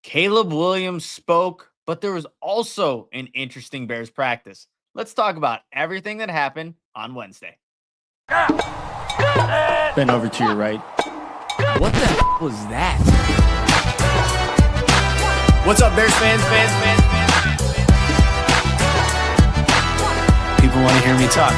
Caleb Williams spoke, but there was also an interesting Bears practice. Let's talk about everything that happened on Wednesday. Bend over to your right. What the was that? What's up, Bears fans? People want to hear me talk.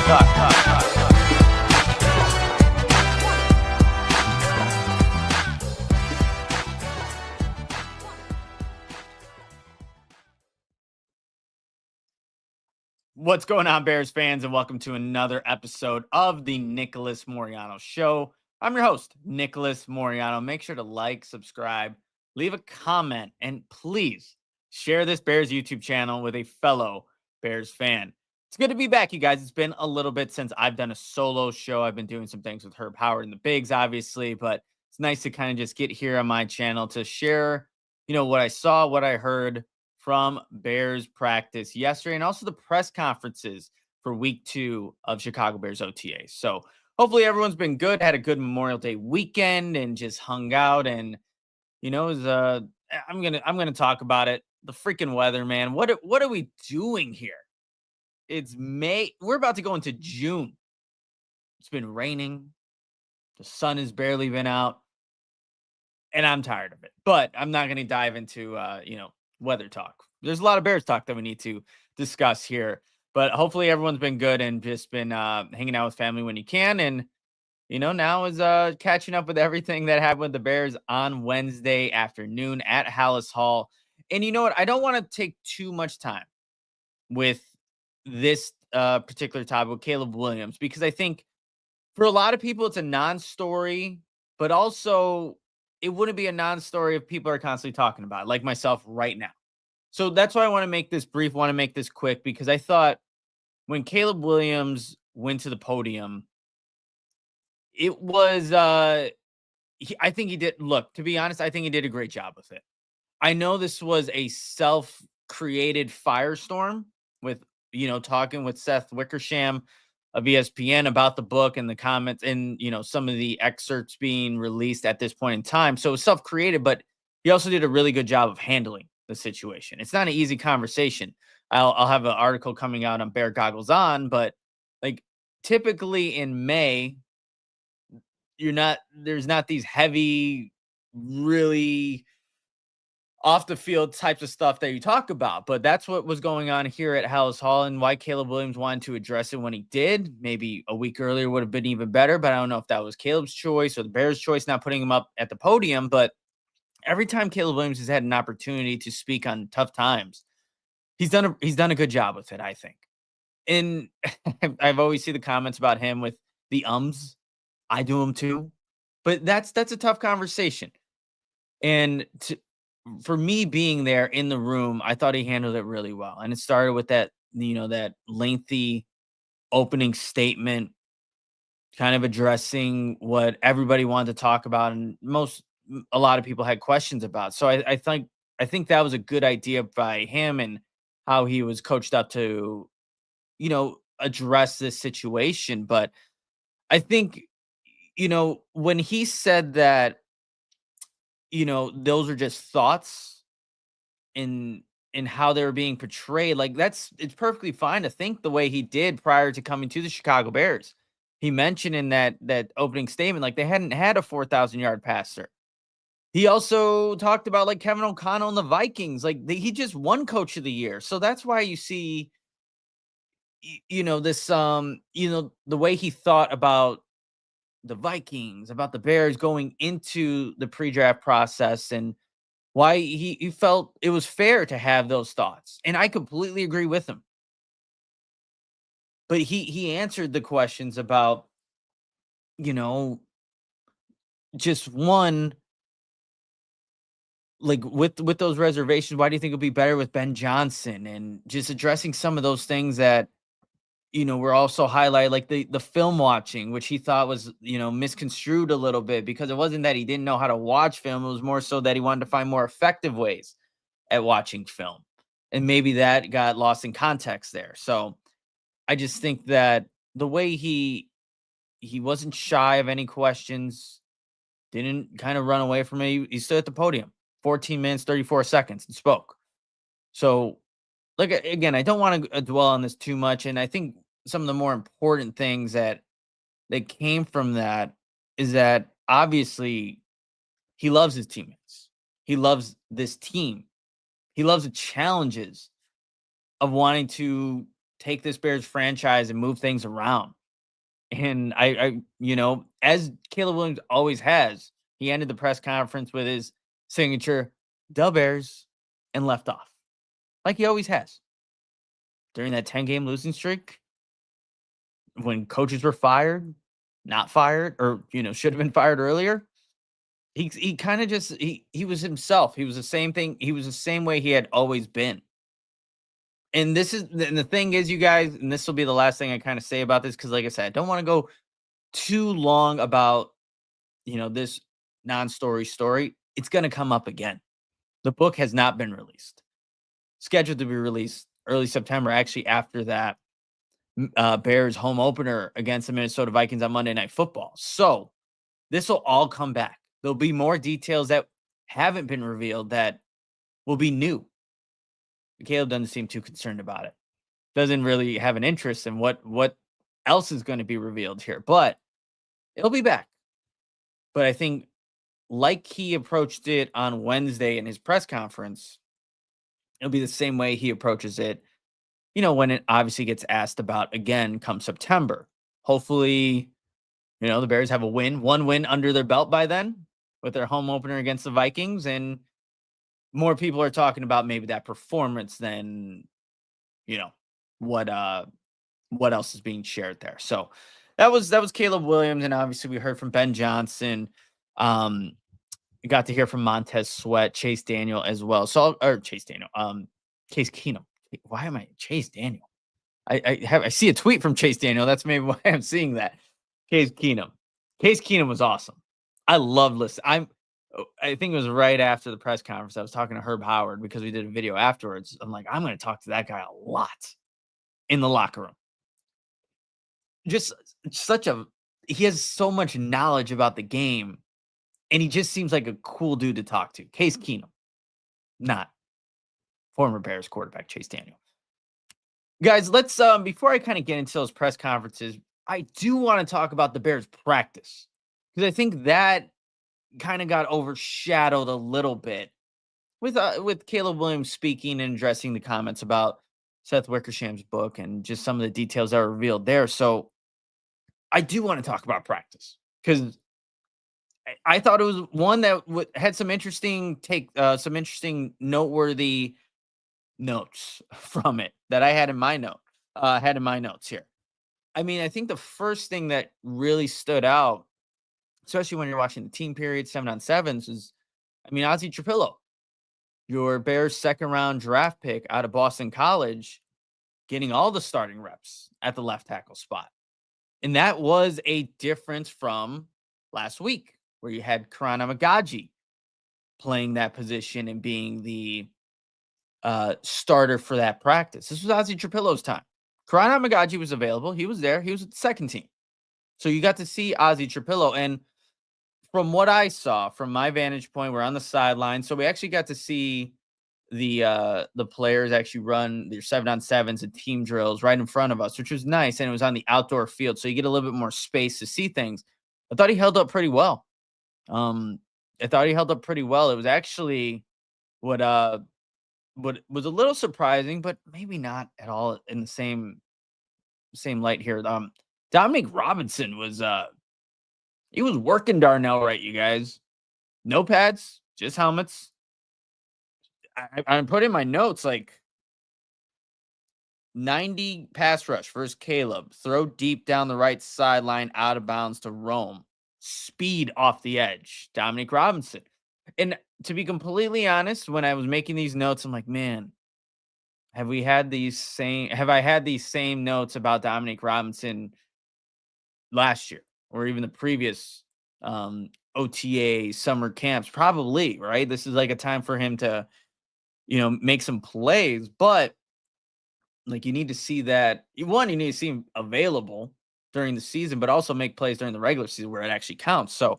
What's going on, Bears fans, and welcome to another episode of the Nicholas Moreano Show. I'm your host, Nicholas Moreano. Make sure to like, subscribe, leave a comment, and please share this Bears YouTube channel with a fellow Bears fan. It's good to be back, you guys. It's been a little bit since I've done a solo show. I've been doing some things with Herb Howard and the Bigs, obviously, but it's nice to kind of just get here on my channel to share, what I saw, what I heard from Bears practice yesterday, and also the press conferences for week 2 of Chicago Bears OTAs. So hopefully everyone's been good, had a good Memorial Day weekend, and just hung out. And I'm gonna talk about it. The freaking weather, man. What are we doing here? It's May. We're about to go into June. It's been raining. The sun has barely been out, and I'm tired of it. But I'm not gonna dive into weather talk. There's a lot of Bears talk that we need to discuss here, but hopefully everyone's been good and just been hanging out with family when you can. And, now is catching up with everything that happened with the Bears on Wednesday afternoon at Halas Hall. And you know what? I don't want to take too much time with this particular topic with Caleb Williams, because I think for a lot of people, it's a non-story, but also it wouldn't be a non-story if people are constantly talking about it, like myself right now. So that's why I want to make this brief, want to make this quick, because I thought when Caleb Williams went to the podium, it was, I think he did, to be honest, I think he did a great job with it. I know this was a self-created firestorm with, talking with Seth Wickersham of ESPN about the book and the comments and, some of the excerpts being released at this point in time. So it was self-created, but he also did a really good job of handling the situation. It's not an easy conversation. I'll have an article coming out on Bear Goggles On, but like typically in May, there's not these heavy, really off the field types of stuff that you talk about, but that's what was going on here at Halas Hall, and why Caleb Williams wanted to address it when he did. Maybe a week earlier would have been even better, but I don't know if that was Caleb's choice or the Bears' choice not putting him up at the podium. But every time Caleb Williams has had an opportunity to speak on tough times, he's done a good job with it, I think. And I've always seen the comments about him with the ums. I do them too, but that's a tough conversation. And for me being there in the room, I thought he handled it really well. And it started with that, that lengthy opening statement, kind of addressing what everybody wanted to talk about, and a lot of people had questions about. So I think that was a good idea by him, and how he was coached up to, address this situation. But I think, when he said that, those are just thoughts in how they were being portrayed, like it's perfectly fine to think the way he did prior to coming to the Chicago Bears. He mentioned in that opening statement, like they hadn't had a 4,000-yard passer. He also talked about like Kevin O'Connell and the Vikings, like he just won Coach of the Year. So that's why you see, this, the way he thought about the Vikings, about the Bears going into the pre-draft process, and why he felt it was fair to have those thoughts. And I completely agree with him. But he answered the questions about, just one, like with those reservations, why do you think it'll be better with Ben Johnson? And just addressing some of those things that, we're also highlighted, like the film watching, which he thought was, misconstrued a little bit, because it wasn't that he didn't know how to watch film. It was more so that he wanted to find more effective ways at watching film. And maybe that got lost in context there. So I just think that the way he wasn't shy of any questions, didn't kind of run away from it. He stood at the podium. 14 minutes, 34 seconds and spoke. So, like, again, I don't want to dwell on this too much. And I think some of the more important things that came from that is that obviously he loves his teammates. He loves this team. He loves the challenges of wanting to take this Bears franchise and move things around. And as Caleb Williams always has, he ended the press conference with his signature, "Da Bears," and left off like he always has. During that 10-game losing streak, when coaches were fired, not fired, or should have been fired earlier, he kind of just he was himself. He was the same thing. He was the same way he had always been. And the thing is, you guys, and this will be the last thing I kind of say about this, because like I said, I don't want to go too long about this non-story story. It's going to come up again. The book has not been released. Scheduled to be released early September, actually after that Bears home opener against the Minnesota Vikings on Monday Night Football. So this will all come back. There'll be more details that haven't been revealed that will be new. Caleb doesn't seem too concerned about it. Doesn't really have an interest in what else is going to be revealed here, but it'll be back. But I think, like he approached it on Wednesday in his press conference, it'll be the same way he approaches it, when it obviously gets asked about again come September. Hopefully, the Bears have one win under their belt by then with their home opener against the Vikings, and more people are talking about maybe that performance than, what else is being shared there. So that was Caleb Williams, and obviously we heard from Ben Johnson. We got to hear from Montez Sweat, Chase Daniel as well. Case Keenum. Why am I Chase Daniel? I see a tweet from Chase Daniel. That's maybe why I'm seeing that. Case Keenum. Case Keenum was awesome. I love listening. I think it was right after the press conference. I was talking to Herb Howard because we did a video afterwards. I'm like, I'm going to talk to that guy a lot in the locker room. Just he has so much knowledge about the game, and he just seems like a cool dude to talk to. Case Keenum, not former Bears quarterback Chase Daniel. Guys, let's before I kind of get into those press conferences, I do want to talk about the Bears practice, because I think that kind of got overshadowed a little bit with Caleb Williams speaking and addressing the comments about Seth Wickersham's book and just some of the details that were revealed there. So I do want to talk about practice, because I thought it was one that had some interesting noteworthy notes from it that I had in my notes here. I mean, I think the first thing that really stood out, especially when you're watching the team period 7-on-7s, is, Ozzy Trapilo, your Bears second-round draft pick out of Boston College, getting all the starting reps at the left tackle spot. And that was a difference from last week, where you had Karan Amagaji playing that position and being the starter for that practice. This was Ozzy Trapilo's time. Karan Amagaji was available. He was there. He was at the second team. So you got to see Ozzy Trapilo. And from what I saw, from my vantage point, we're on the sideline. So we actually got to see the players actually run their 7-on-7s and team drills right in front of us, which was nice. And it was on the outdoor field, so you get a little bit more space to see things. I thought he held up pretty well. It was actually what was a little surprising, but maybe not at all in the same light here. Dominic Robinson was he was working Darnell right, you guys. No pads, just helmets. I put in my notes, like, 90 pass rush versus Caleb. Throw deep down the right sideline, out of bounds to Rome. Speed off the edge, Dominic Robinson. And to be completely honest, when I was making these notes, I'm like, man, have I had these same notes about Dominic Robinson last year or even the previous OTA summer camps? Probably, right? This is like a time for him to, make some plays, but like, you need to see that. You need to see him available during the season, but also make plays during the regular season where it actually counts. So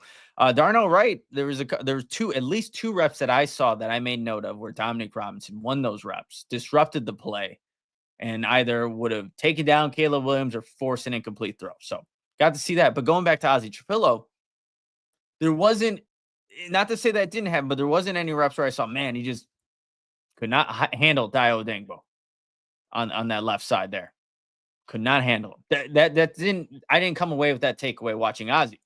Darnell Wright, there was at least two reps that I saw that I made note of where Dominic Robinson won those reps, disrupted the play, and either would have taken down Caleb Williams or forced an incomplete throw. So got to see that. But going back to Ozzy Trapilo, there wasn't, not to say that it didn't happen, but there wasn't any reps where I saw, man, he just could not handle Dio Dengbo on that left side there. Could not handle him. I didn't come away with that takeaway watching Ozzy.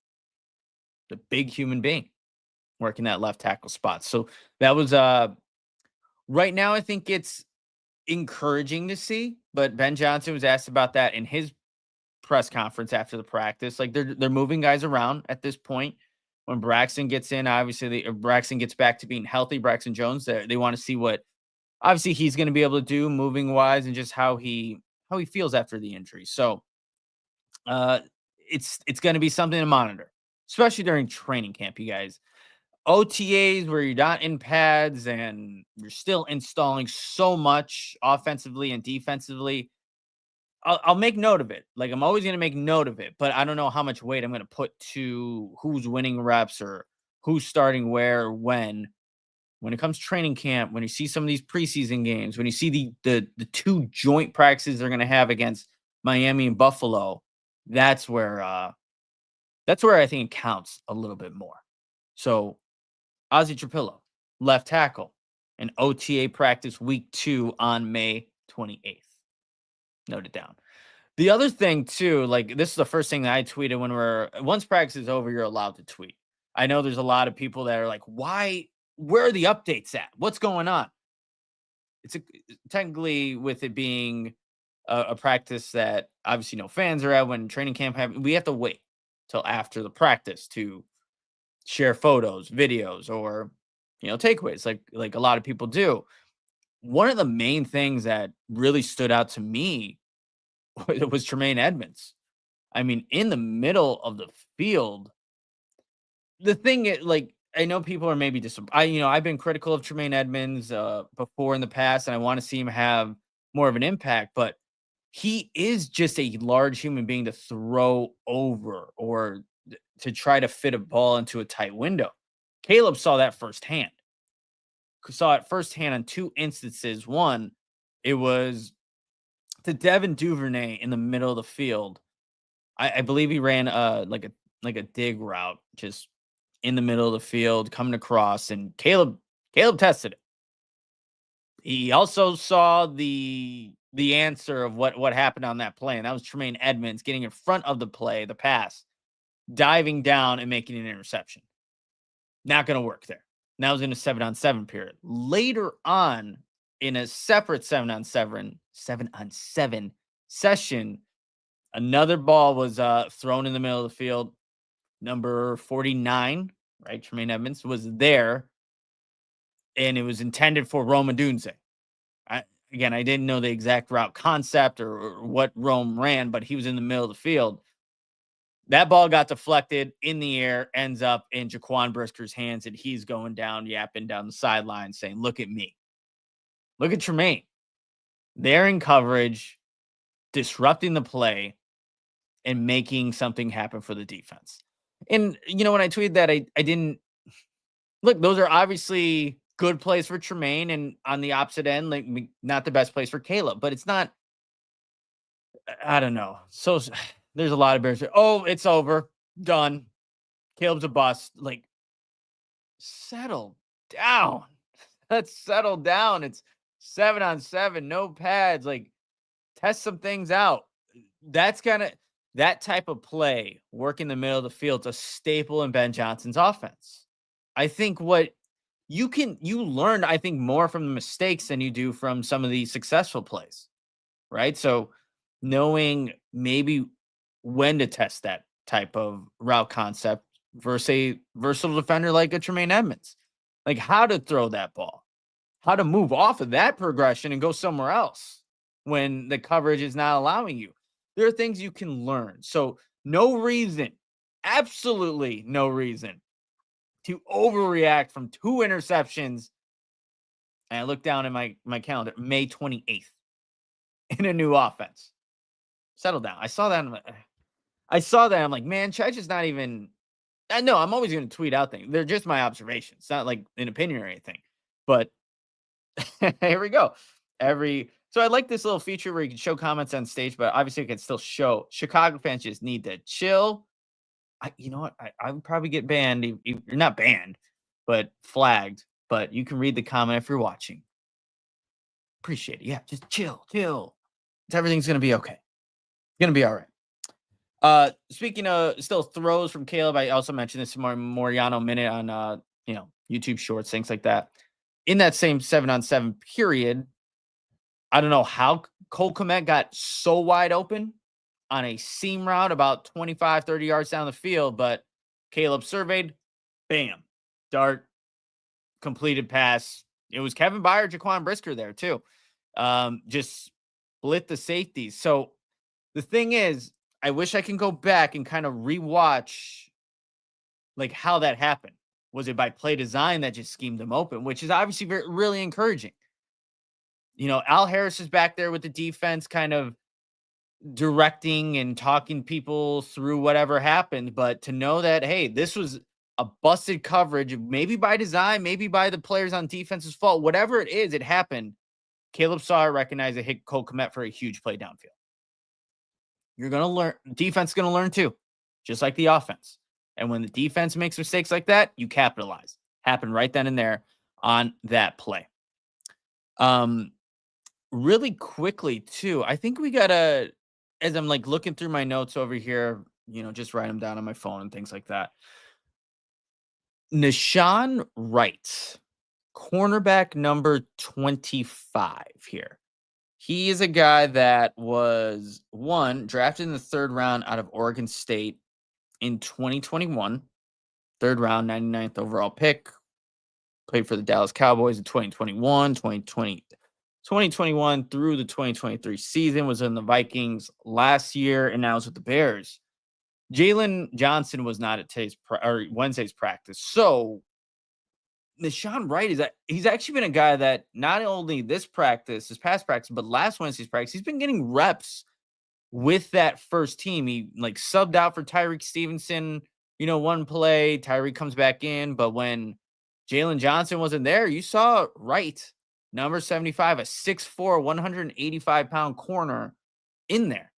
The big human being working that left tackle spot. So that was right now I think it's encouraging to see, but Ben Johnson was asked about that in his press conference after the practice. Like they're moving guys around at this point. When Braxton gets in, obviously Braxton gets back to being healthy. Braxton Jones, they want to see what obviously he's going to be able to do moving wise and just how he feels after the injury. So it's going to be something to monitor, especially during training camp, you guys. OTAs where you're not in pads and you're still installing so much offensively and defensively. I'll make note of it. Like I'm always going to make note of it, but I don't know how much weight I'm going to put to who's winning reps or who's starting where or when it comes to training camp, when you see some of these preseason games, when you see the two joint practices they're going to have against Miami and Buffalo, that's where I think it counts a little bit more. So Ozzy Trapilo, left tackle, an OTA practice week 2 on May 28th. Note it down. The other thing too, like this is the first thing that I tweeted once practice is over, you're allowed to tweet. I know there's a lot of people that are like, where are the updates at? What's going on? It's technically with it being a practice that obviously no fans are at when training camp happens. We have to wait till after the practice to share photos, videos, or takeaways like a lot of people do. One of the main things that really stood out to me was Tremaine Edmunds. I mean, in the middle of the field, the thing is, like, I know people are maybe I've been critical of Tremaine Edmunds before in the past, and I want to see him have more of an impact, but he is just a large human being to throw over or to try to fit a ball into a tight window. Caleb saw that firsthand. Saw it firsthand on 2 instances. One, it was to Devin Duvernay in the middle of the field. I believe he ran like a dig route just in the middle of the field coming across, and Caleb tested it. He also saw the answer of what happened on that play, and that was Tremaine Edmunds getting in front of the play, the pass, diving down and making an interception. Not going to work there. Now it's in a 7-on-7 period. Later on, in a separate 7-on-7 session, another ball was thrown in the middle of the field. Number 49, right? Tremaine Edmunds was there, and it was intended for Rome Odunze. I didn't know the exact route concept or what Rome ran, but he was in the middle of the field. That ball got deflected in the air, ends up in Jaquan Brisker's hands, and he's going down, yapping down the sideline saying, look at me. Look at Tremaine. They're in coverage, disrupting the play, and making something happen for the defense. And, when I tweeted that, I didn't look, those are obviously good plays for Tremaine, and on the opposite end, like not the best place for Caleb, but it's not, I don't know. So there's a lot of bears. Oh, it's over. Done. Caleb's a bust. Like, settle down. Let's settle down. It's 7-on-7, no pads. Like, test some things out. That's that type of play, work in the middle of the field, is a staple in Ben Johnson's offense. I think you learn, I think, more from the mistakes than you do from some of the successful plays, right? So knowing maybe when to test that type of route concept versus a versatile defender like a Tremaine Edmunds, like how to throw that ball, how to move off of that progression and go somewhere else when the coverage is not allowing you. There are things you can learn. So no reason, absolutely no reason to overreact from 2 interceptions. And I look down at my calendar, May 28th, in a new offense. Settle down. I saw that. I'm like, man, should I just not even I know I'm always going to tweet out things. They're just my observations. It's not like an opinion or anything. But here we go. So I like this little feature where you can show comments on stage, but obviously you can still show. Chicago fans just need to chill. You know what? I would probably get banned. You're not banned, but flagged. But you can read the comment if you're watching. Appreciate it. Yeah, just chill. Everything's gonna be okay. It's gonna be all right. Speaking of still throws from Caleb, I also mentioned this Moreano minute on YouTube Shorts, things like that. In that same 7-on-7 period, I don't know how Cole Kmet got so wide open on a seam route about 25, 30 yards down the field, but Caleb surveyed, bam, dart, completed pass. It was Kevin Byard, Jaquan Brisker there too. Just split the safeties. So the thing is, I wish I can go back and kind of rewatch like how that happened. Was it by play design that just schemed them open, which is obviously really encouraging. Al Harris is back there with the defense kind of directing and talking people through whatever happened. But to know that, hey, this was a busted coverage, maybe by design, maybe by the players on defense's fault, whatever it is, it happened. Caleb saw it, recognized it, hit Cole Kmet for a huge play downfield. You're going to learn. Defense is going to learn too, just like the offense. And when the defense makes mistakes like that, you capitalize. Happened right then and there on that play. Really quickly too, I think we gotta, as I'm like looking through my notes over here, just write them down on my phone and things like that. Nahshon Wright, cornerback number 25 here. He is a guy that was drafted in the 3rd round out of Oregon State in 2021. 3rd round, 99th overall pick. Played for the Dallas Cowboys in 2021 through the 2023 season, was in the Vikings last year, and now is with the Bears. Jalen Johnson was not at Wednesday's practice. So Nahshon Wright he's actually been a guy that not only this past practice, but last Wednesday's practice, he's been getting reps with that first team. He like subbed out for Tyreek Stevenson, one play. Tyreek comes back in, but when Jalen Johnson wasn't there, you saw Wright, number 75, a 6'4", 185-pound corner in there.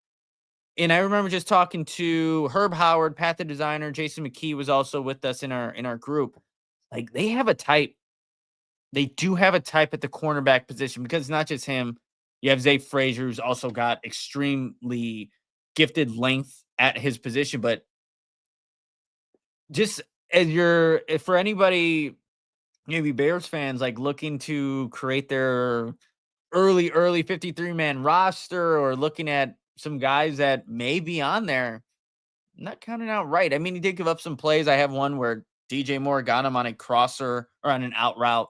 And I remember just talking to Herb Howard, Pat the designer, Jason McKee was also with us in our group. Like they have a type. They do have a type at the cornerback position because it's not just him. You have Zay Frazier, who's also got extremely gifted length at his position. But just for anybody, maybe Bears fans like looking to create their early 53-man roster or looking at some guys that may be on there, not counting out Wright. I mean, he did give up some plays. I have one where DJ Moore got him on a crosser or on an out route.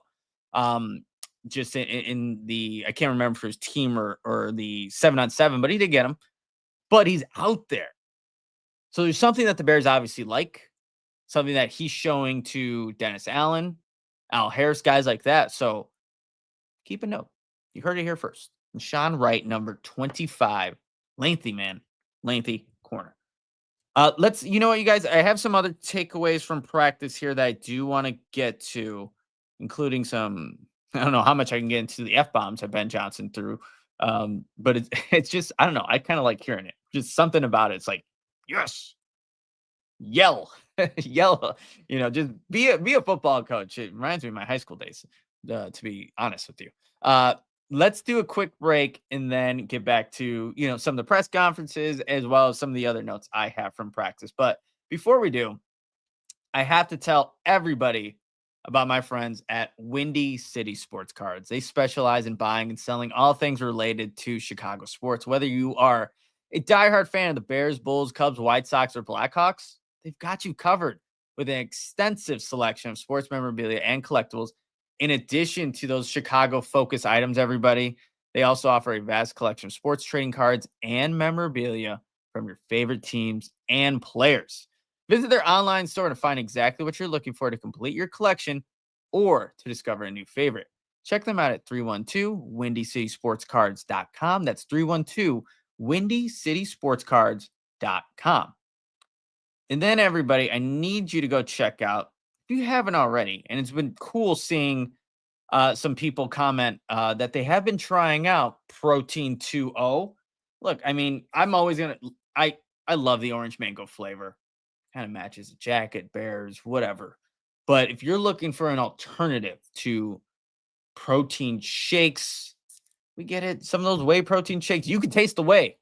Just in the, I can't remember for his team or the 7-on-7, but he did get him. But he's out there. So there's something that the Bears obviously like, something that he's showing to Dennis Allen, Al Harris, guys like that. So keep a note. You heard it here first. Nahshon Wright, number 25. Lengthy, man. Lengthy corner. You know what, you guys? I have some other takeaways from practice here that I do want to get to, including some, I don't know how much I can get into the F-bombs that Ben Johnson threw. But it's just, I don't know. I kind of like hearing it. Just something about it. It's like, yes, yell, yell, just be a football coach. It reminds me of my high school days, to be honest with you. Let's do a quick break and then get back to, some of the press conferences as well as some of the other notes I have from practice. But before we do, I have to tell everybody about my friends at Windy City Sports Cards. They specialize in buying and selling all things related to Chicago sports. Whether you are a diehard fan of the Bears, Bulls, Cubs, White Sox, or Blackhawks, they've got you covered with an extensive selection of sports memorabilia and collectibles. In addition to those Chicago-focused items, everybody, they also offer a vast collection of sports trading cards and memorabilia from your favorite teams and players. Visit their online store to find exactly what you're looking for to complete your collection or to discover a new favorite. Check them out at 312-WindyCitySportsCards.com. That's 312-WindyCitySportsCards.com. And then everybody, I need you to go check out, if you haven't already, and it's been cool seeing some people comment that they have been trying out Protein 2.0. Look, I mean, I'm always gonna I love the orange mango flavor. Kind of matches the jacket, bears, whatever. But if you're looking for an alternative to protein shakes, we get it. Some of those whey protein shakes, you can taste the whey,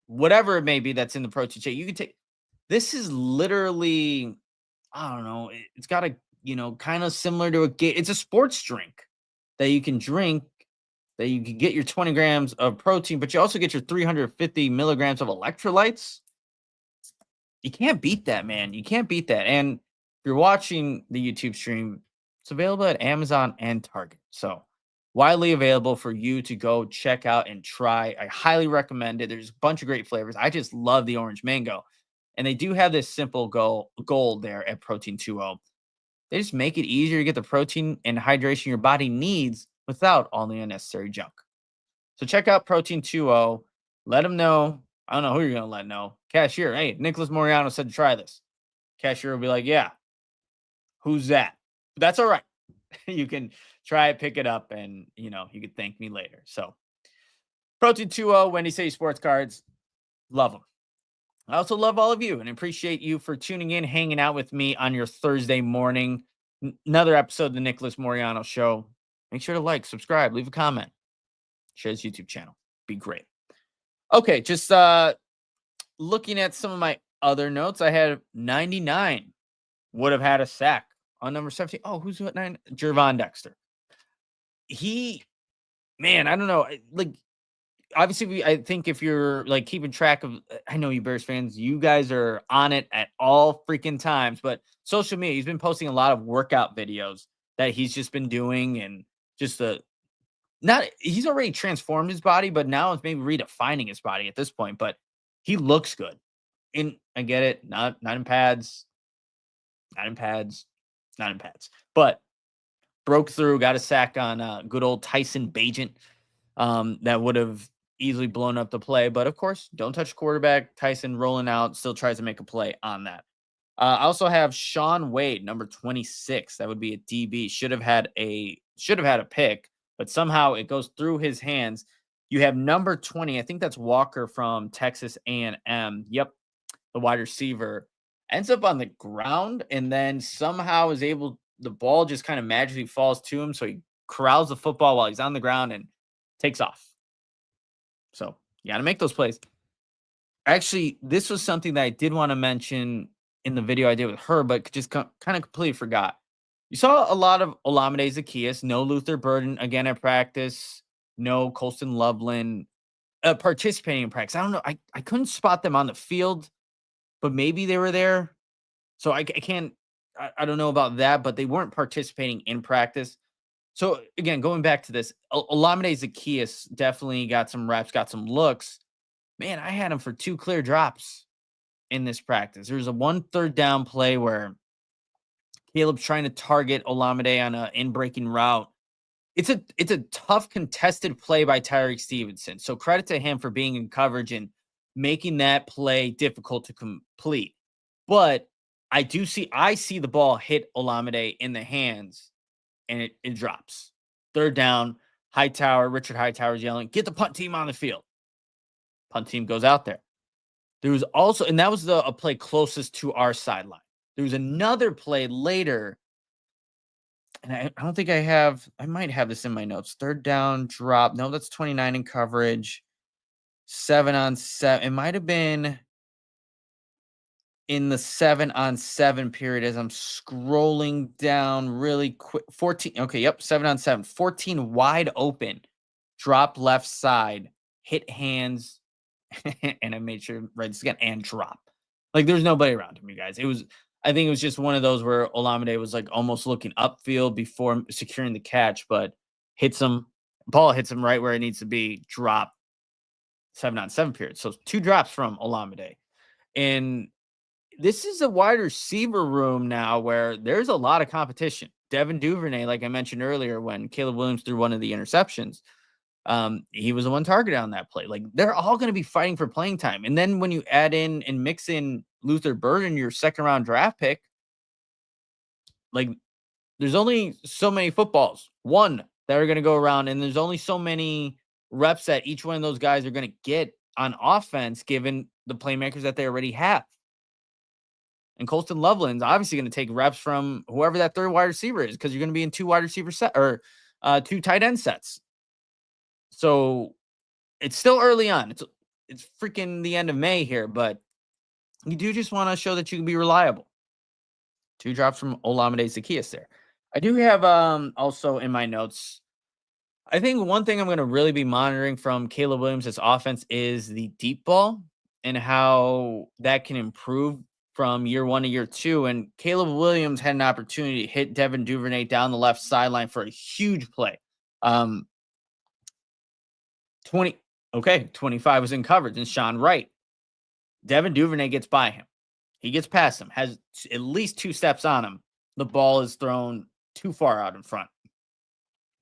whatever it may be that's in the protein shake. You can take. This is literally, I don't know. It's got a, kind of similar to it's a sports drink that you can drink, that you can get your 20 grams of protein, but you also get your 350 milligrams of electrolytes. You can't beat that, man. You can't beat that. And if you're watching the YouTube stream, it's available at Amazon and Target. So widely available for you to go check out and try. I highly recommend it. There's a bunch of great flavors. I just love the orange mango. And they do have this simple goal there at Protein 2.0. They just make it easier to get the protein and hydration your body needs without all the unnecessary junk. So check out Protein 2.0. Let them know. I don't know who you're going to let know. Cashier, hey, Nicholas Moreano said to try this. Cashier will be like, yeah, who's that? But that's all right. You can try it, pick it up, and, you can thank me later. So Protein 2.0, Wendy City Sports Cards, love them. I also love all of you and appreciate you for tuning in, hanging out with me on your Thursday morning. Another episode of the Nicholas Moreano Show. Make sure to like, subscribe, leave a comment, share this YouTube channel. Be great. Okay, just looking at some of my other notes, I had 99 would have had a sack on number 17. Oh, who's at 9? Jervon Dexter. Man, I don't know. Like, obviously, I think if you're like keeping track of, I know you Bears fans, you guys are on it at all freaking times, but social media, he's been posting a lot of workout videos that he's just been doing, and just he's already transformed his body, but now it's maybe redefining his body at this point, but he looks good. And I get it, not in pads, but broke through, got a sack on good old Tyson Bagent. That would have easily blown up the play, but of course, don't touch quarterback. Tyson rolling out, still tries to make a play on that. I also have Sean Wade, number 26. That would be a DB. Should have had a pick, but somehow it goes through his hands. You have number 20. I think that's Walker from Texas A&M. Yep, the wide receiver ends up on the ground, and then somehow the ball just kind of magically falls to him, so he corrals the football while he's on the ground and takes off. So you got to make those plays. Actually, this was something that I did want to mention in the video I did with her, but just kind of completely forgot. You saw a lot of Olamide Zaccheaus, no Luther Burden again at practice, no Colston Loveland participating in practice. I don't know. I couldn't spot them on the field, but maybe they were there. So I can't, I don't know about that, but they weren't participating in practice. So again, going back to this, Olamide Zaccheaus definitely got some reps, got some looks. Man, I had him for 2 clear drops in this practice. There was a 1 3rd down play where Caleb's trying to target Olamide on an in-breaking route. It's a tough contested play by Tyreek Stevenson. So credit to him for being in coverage and making that play difficult to complete. But I see the ball hit Olamide in the hands, and it drops. 3rd down, Richard Hightower's yelling, get the punt team on the field. Punt team goes out there. There was also, and that was a play closest to our sideline. There was another play later, and I don't think I might have this in my notes. 3rd down drop. No, that's 29 in coverage. 7-on-7. It might have been in the 7-on-7 period as I'm scrolling down really quick. 14. Okay, yep, 7-on-7. 14 wide open. Drop left side. Hit hands. And I made sure right again and drop. Like there's nobody around him, you guys. I think it was just one of those where Olamide was like almost looking upfield before securing the catch, but ball hits him right where it needs to be, drop. 7-on-7 period. So 2 drops from Olamide. And this is a wide receiver room now where there's a lot of competition. Devin Duvernay, like I mentioned earlier, when Caleb Williams threw one of the interceptions, he was the one targeted on that play. Like they're all going to be fighting for playing time. And then when you add in and mix in Luther Burden, your second round draft pick, like there's only so many footballs, one that are going to go around, and there's only so many reps that each one of those guys are going to get on offense, given the playmakers that they already have. And Colston Loveland's obviously going to take reps from whoever that third wide receiver is, because you're going to be in 2 wide receiver set or 2 tight end sets. So it's still early on. It's freaking the end of May here, but you do just want to show that you can be reliable. 2 drops from Olamide Zaccheaus there. I do have also in my notes, I think one thing I'm going to really be monitoring from Caleb Williams' offense is the deep ball and how that can improve from year 1 to year 2. And Caleb Williams had an opportunity to hit Devin Duvernay down the left sideline for a huge play. 25 was in coverage, and Sean Wright. Devin Duvernay gets by him. He gets past him, has at least 2 steps on him. The ball is thrown too far out in front.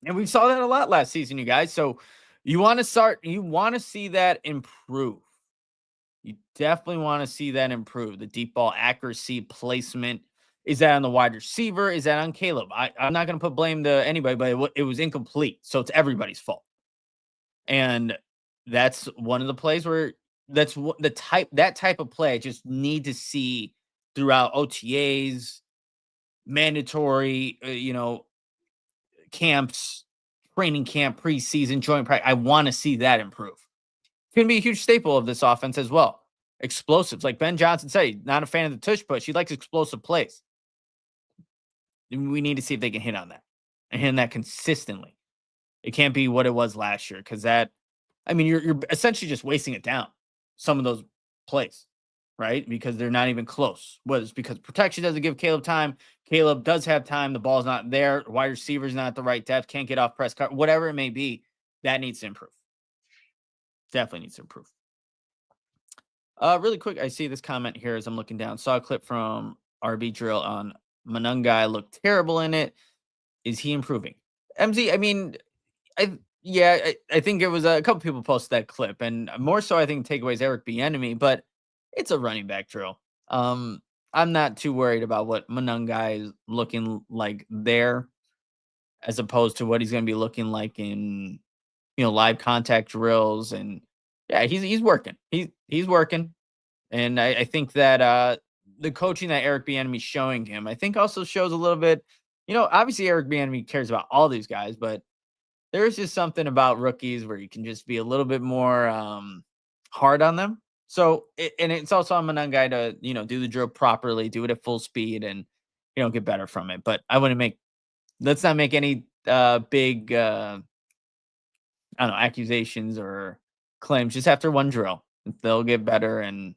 And we saw that a lot last season, you guys. So you want to see that improve. You definitely want to see that improve. The deep ball accuracy, placement. Is that on the wide receiver? Is that on Caleb? I'm not going to put blame to anybody, but it was incomplete. So it's everybody's fault. And that's one of the plays where that type of play I just need to see throughout OTAs, mandatory, camps, training camp, preseason, joint practice. I want to see that improve. It's going to be a huge staple of this offense as well. Explosives. Like Ben Johnson said, he's not a fan of the tush push. He likes explosive plays. We need to see if they can hit on that and hit on that consistently. It can't be what it was last year, because you're essentially just wasting it down, some of those plays, right? Because they're not even close. Whether it's because protection doesn't give Caleb time, Caleb does have time, the ball's not there, wide receiver's not at the right depth, can't get off press cut, whatever it may be, that needs to improve. Definitely needs to improve. Really quick, I see this comment here as I'm looking down. Saw a clip from RB Drill on Monungai, looked terrible in it. Is he improving? MZ, I think it was a couple people posted that clip, and more so I think takeaways Eric Bieniemy, but it's a running back drill. I'm not too worried about what Monungai is looking like there, as opposed to what he's going to be looking like in live contact drills. And yeah, he's working. He's working, and I think that the coaching that Eric Bieniemy showing him, I think also shows a little bit. Obviously Eric Bieniemy cares about all these guys, but there's just something about rookies where you can just be a little bit more hard on them. So, and it's also on Monungai to, do the drill properly, do it at full speed, and, get better from it. But let's not make any big, accusations or claims. Just after one drill, they'll get better and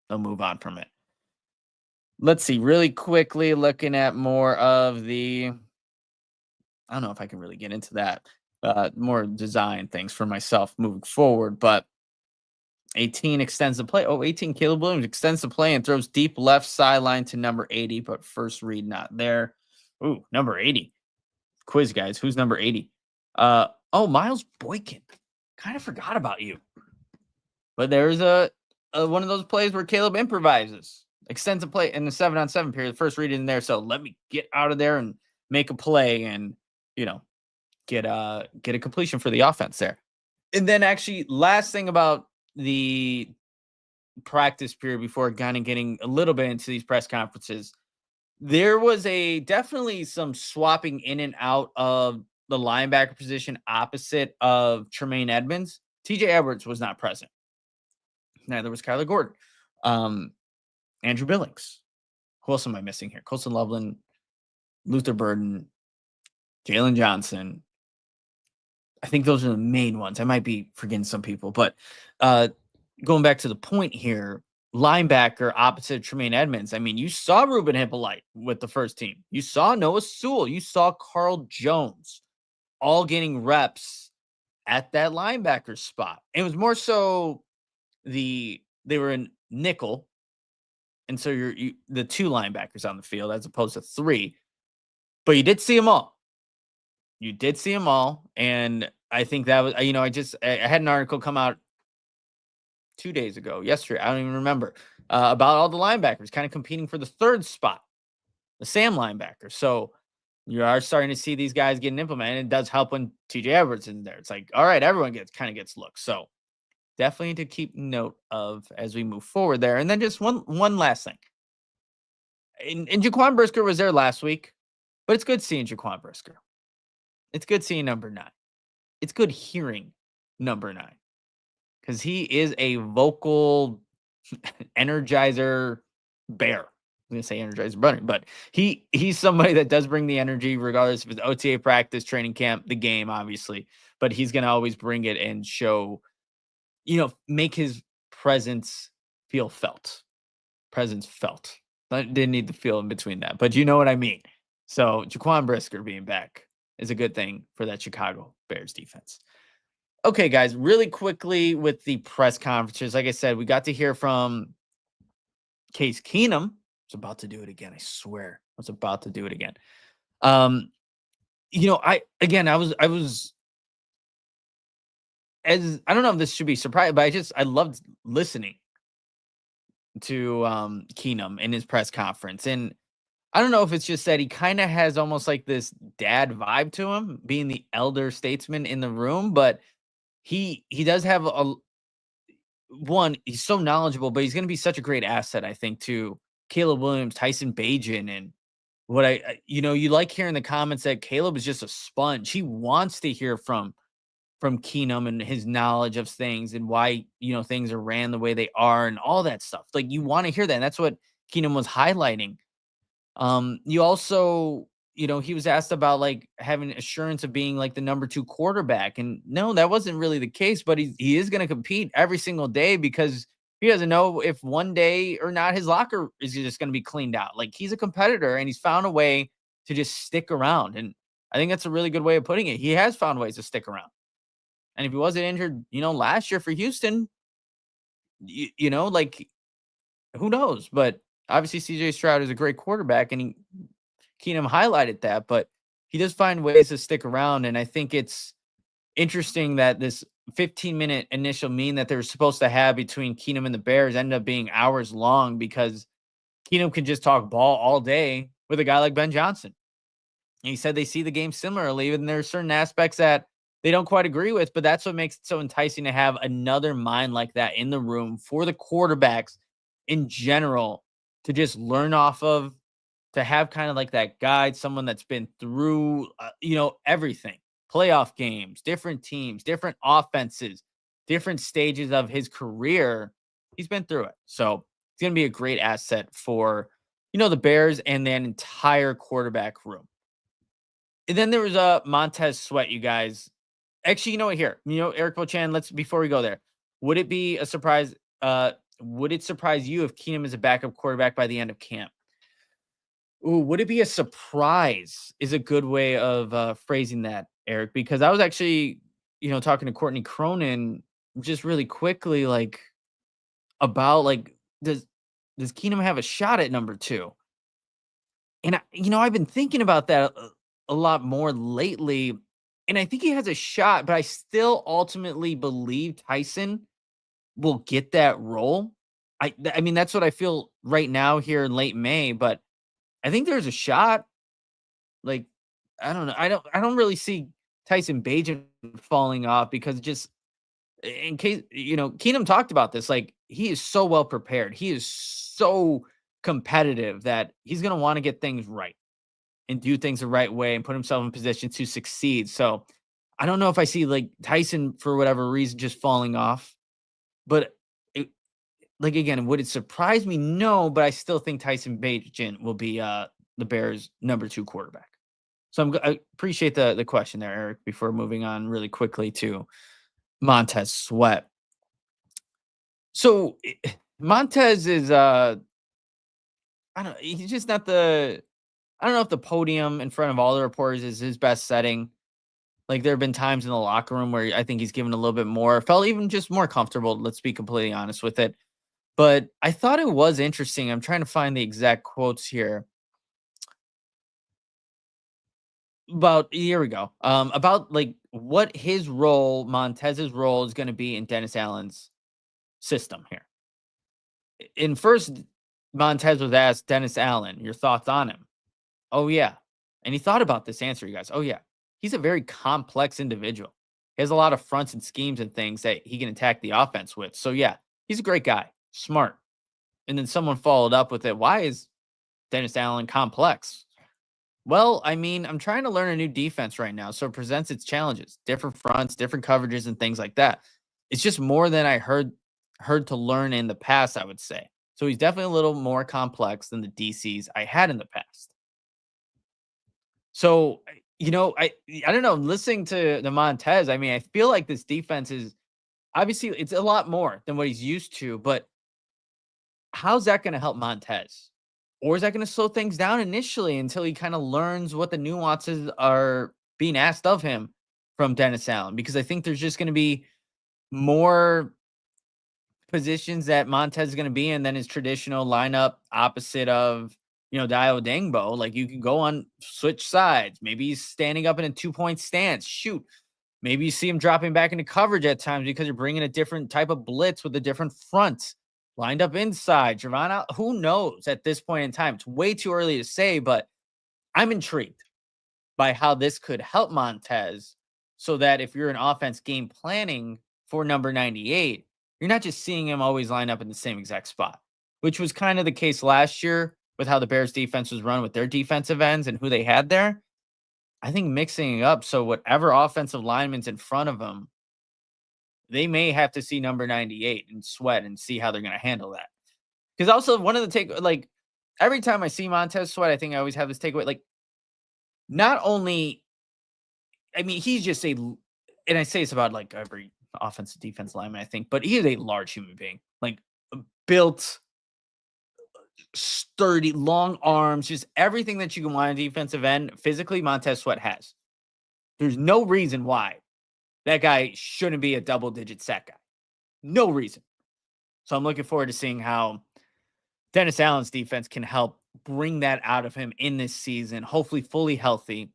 they'll move on from it. Let's see, really quickly looking at more of the, I don't know if I can really get into that, more design things for myself moving forward, but 18 extends the play. 18, Caleb Williams extends the play and throws deep left sideline to number 80, but first read not there. Ooh, number 80. Quiz, guys. Who's number 80? Miles Boykin. Kind of forgot about you. But there's a one of those plays where Caleb improvises. Extends the play in the 7-on-7 period. First read in there. So let me get out of there and make a play and, get a completion for the offense there. And then actually last thing about the practice period before kind of getting a little bit into these press conferences, there was definitely some swapping in and out of the linebacker position opposite of Tremaine Edmunds. TJ Edwards was not present. Neither was Kyler Gordon. Andrew Billings. Who else am I missing here? Colston Loveland, Luther Burden, Jalen Johnson. I think those are the main ones. I might be forgetting some people, but going back to the point here, linebacker opposite Tremaine Edmunds. You saw Ruben Hippolyte with the first team. You saw Noah Sewell. You saw Carl Jones all getting reps at that linebacker spot. It was more so they were in nickel, and so you're the 2 linebackers on the field as opposed to 3. But you did see them all. You did see them all, and I think that was, I had an article come out 2 days ago, yesterday, I don't even remember, about all the linebackers kind of competing for the third spot, the Sam linebacker. So you are starting to see these guys getting implemented. It does help when TJ Edwards in there. It's like, all right, everyone gets looks. So definitely to keep note of as we move forward there. And then just one last thing. And Jaquan Brisker was there last week, but it's good seeing Jaquan Brisker. It's good seeing number 9. It's good hearing number 9 because he is a vocal energizer bear. I'm gonna say energizer bunny, but he's somebody that does bring the energy, regardless if it's OTA practice, training camp, the game, obviously. But he's gonna always bring it and show, make his presence feel felt. Presence felt. I didn't need to feel in between that, but you know what I mean. So Jaquan Brisker being back is a good thing for that Chicago Bears defense. Okay, guys, really quickly with the press conferences. Like I said, we got to hear from Case Keenum. I was about to do it again. I swear, I was about to do it again. I was as I don't know if this should be surprised, but I loved listening to Keenum in his press conference. And I don't know if it's just that he kind of has almost like this dad vibe to him, being the elder statesman in the room, but he does have he's so knowledgeable, but he's going to be such a great asset, I think, to Caleb Williams, Tyson Bagent, and what you like hearing the comments that Caleb is just a sponge. He wants to hear from Keenum and his knowledge of things and why, things are ran the way they are and all that stuff. Like, you want to hear that. And that's what Keenum was highlighting. You also, he was asked about like having assurance of being like the number 2 quarterback. And no, that wasn't really the case, but he is going to compete every single day because he doesn't know if one day or not his locker is just going to be cleaned out. Like, he's a competitor and he's found a way to just stick around. And I think that's a really good way of putting it. He has found ways to stick around. And if he wasn't injured, last year for Houston, like, who knows? But obviously CJ Stroud is a great quarterback, and Keenum highlighted that, but he does find ways to stick around. And I think it's interesting that this 15-minute initial meeting that they were supposed to have between Keenum and the Bears ended up being hours long because Keenum can just talk ball all day with a guy like Ben Johnson. And he said they see the game similarly, and there are certain aspects that they don't quite agree with, but that's what makes it so enticing to have another mind like that in the room for the quarterbacks in general to just learn off of, to have kind of like that guide, someone that's been through, everything, playoff games, different teams, different offenses, different stages of his career. He's been through it. So it's going to be a great asset for, the Bears and that entire quarterback room. And then there was Montez Sweat, you guys. Actually, you know what? Here, Eric Bochan, before we go there, would it be a surprise? Would it surprise you if Keenum is a backup quarterback by the end of camp? Ooh, would it be a surprise is a good way of phrasing that, Eric, because I was actually, talking to Courtney Cronin just really quickly, like, about like, does Keenum have a shot at number 2? And I've been thinking about that a lot more lately. And I think he has a shot, but I still ultimately believe Tyson will get that role. I mean, that's what I feel right now here in late May, but I think there's a shot. Like, I don't know. I don't really see Tyson Bagent falling off because just in case, Keenum talked about this. Like, he is so well prepared. He is so competitive that he's going to want to get things right and do things the right way and put himself in position to succeed. So I don't know if I see like Tyson for whatever reason just falling off, but again, would it surprise me? No, but I still think Tyson Bagent will be the Bears' number 2 quarterback. So I appreciate the question there, Eric, before moving on really quickly to Montez Sweat. So Montez is he's just not I don't know if the podium in front of all the reporters is his best setting. Like, there have been times in the locker room where I think he's given a little bit more, felt even just more comfortable. Let's be completely honest with it. But I thought it was interesting. I'm trying to find the exact quotes here. Here we go. About like what his role, Montez's role, is going to be in Dennis Allen's system here. In first, Montez was asked Dennis Allen, your thoughts on him. Oh, yeah. And he thought about this answer, you guys. Oh, yeah. He's a very complex individual. He has a lot of fronts and schemes and things that he can attack the offense with. So, yeah, he's a great guy, smart. And then someone followed up with it. Why is Dennis Allen complex? Well, I mean, I'm trying to learn a new defense right now, so it presents its challenges, different fronts, different coverages, and things like that. It's just more than I heard to learn in the past, I would say. So he's definitely a little more complex than the DCs I had in the past. So, I don't know. Listening to the Montez, I mean, I feel like this defense is obviously it's a lot more than what he's used to, but how's that going to help Montez? Or is that going to slow things down initially until he kind of learns what the nuances are being asked of him from Dennis Allen? Because I think there's just going to be more positions that Montez is going to be in than his traditional lineup opposite of, Dio Dangbo. Like you can go on switch sides. Maybe he's standing up in a 2-point stance. Shoot. Maybe you see him dropping back into coverage at times because you're bringing a different type of blitz with a different front. Lined up inside. Javon out. Who knows at this point in time? It's way too early to say, but I'm intrigued by how this could help Montez so that if you're an offense game planning for number 98, you're not just seeing him always line up in the same exact spot, which was kind of the case last year with how the Bears defense was run with their defensive ends and who they had there. I think mixing it up so whatever offensive lineman's in front of them, they may have to see number 98 and Sweat and see how they're going to handle that. Because also one of the every time I see Montez Sweat, I think I always have this takeaway. Like, not only, I mean, he's just and I say it's about like every offensive defense lineman, I think, but he is a large human being, like built, sturdy, long arms, just everything that you can want on a defensive end. Physically, Montez Sweat has. There's no reason why that guy shouldn't be a double-digit sack guy. No reason. So I'm looking forward to seeing how Dennis Allen's defense can help bring that out of him in this season, hopefully fully healthy.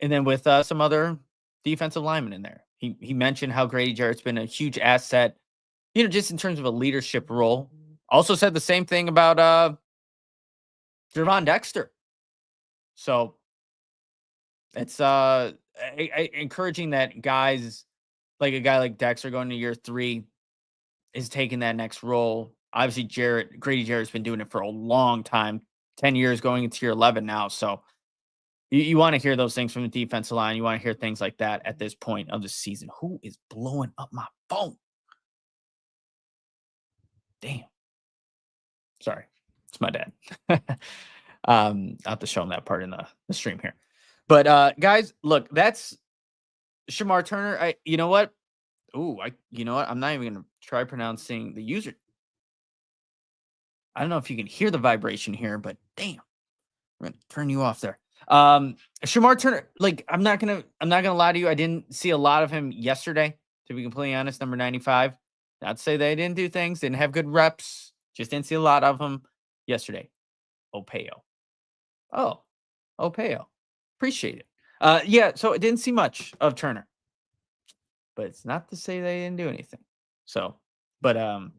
And then with some other defensive linemen in there. He mentioned how Grady Jarrett's been a huge asset, just in terms of a leadership role. Also said the same thing about Gervon Dexter. So it's encouraging that guys like a guy like Dexter going to year 3 is taking that next role. Obviously, Grady Jarrett's been doing it for a long time, 10 years going into year 11 now. So you want to hear those things from the defensive line. You want to hear things like that at this point of the season. Who is blowing up my phone? Damn. Sorry. It's my dad. I'll have to show him that part in the stream here. But guys, look, that's Shamar Turner. You know what? You know what? I'm not even going to try pronouncing the user. I don't know if you can hear the vibration here, but damn. I'm going to turn you off there. Shamar Turner, like, I'm not gonna lie to you. I didn't see a lot of him yesterday, to be completely honest. Number 95. Not to say they didn't do things, didn't have good reps. Just didn't see a lot of them yesterday. Opeo. Oh, Opeo. Appreciate it. Yeah, so I didn't see much of Turner. But it's not to say they didn't do anything. So, but I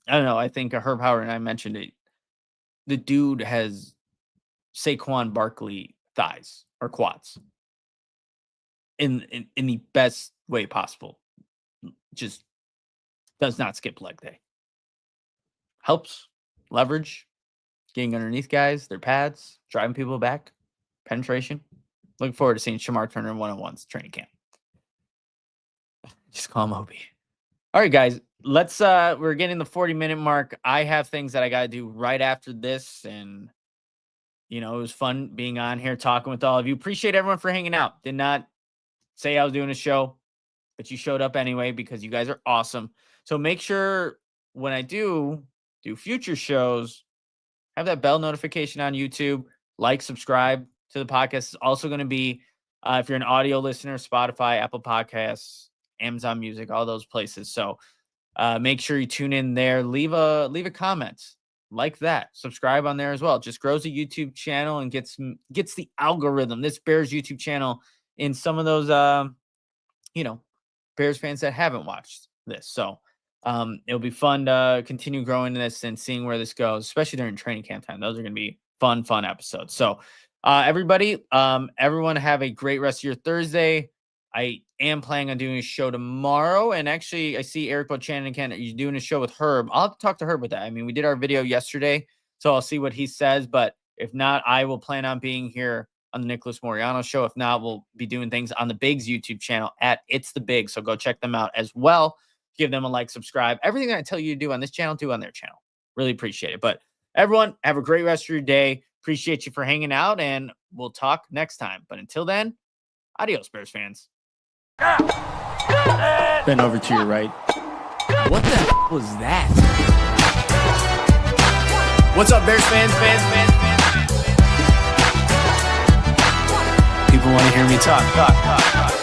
don't know. I think Herb Howard and I mentioned it. The dude has Saquon Barkley thighs or quads in the best way possible. Just does not skip leg day. Helps leverage, getting underneath guys, their pads, driving people back, penetration. Looking forward to seeing Shamar Turner in one-on-ones training camp. Just call him Obi. All right, guys. Let's we're getting the 40-minute mark. I have things that I gotta do right after this, and it was fun being on here talking with all of you. Appreciate everyone for hanging out. Did not say I was doing a show, but you showed up anyway because you guys are awesome. So make sure when I do future shows, have that bell notification on YouTube. Like, subscribe to the podcast. It's also going to be, if you're an audio listener, Spotify, Apple Podcasts, Amazon Music, all those places. So make sure you tune in there. Leave a comment like that. Subscribe on there as well. It just grows the YouTube channel and gets the algorithm. This Bears YouTube channel in some of those, Bears fans that haven't watched this. So It'll be fun to continue growing this and seeing where this goes, especially during training camp time. Those are going to be fun episodes. So everybody, everyone have a great rest of your Thursday. I am planning on doing a show tomorrow. And actually, I see Eric Bochanan again. You're doing a show with Herb. I'll have to talk to Herb with that. I mean, we did our video yesterday, so I'll see what he says. But if not, I will plan on being here on the Nicholas Moreano Show. If not, we'll be doing things on the Bigs YouTube channel at It's the Big. So go check them out as well. Give them a like, subscribe. Everything that I tell you to do on this channel, do on their channel. Really appreciate it. But everyone, have a great rest of your day. Appreciate you for hanging out, and we'll talk next time. But until then, adios, Bears fans. Bend over to your right. What the was that? What's up, Bears fans? People want to hear me talk.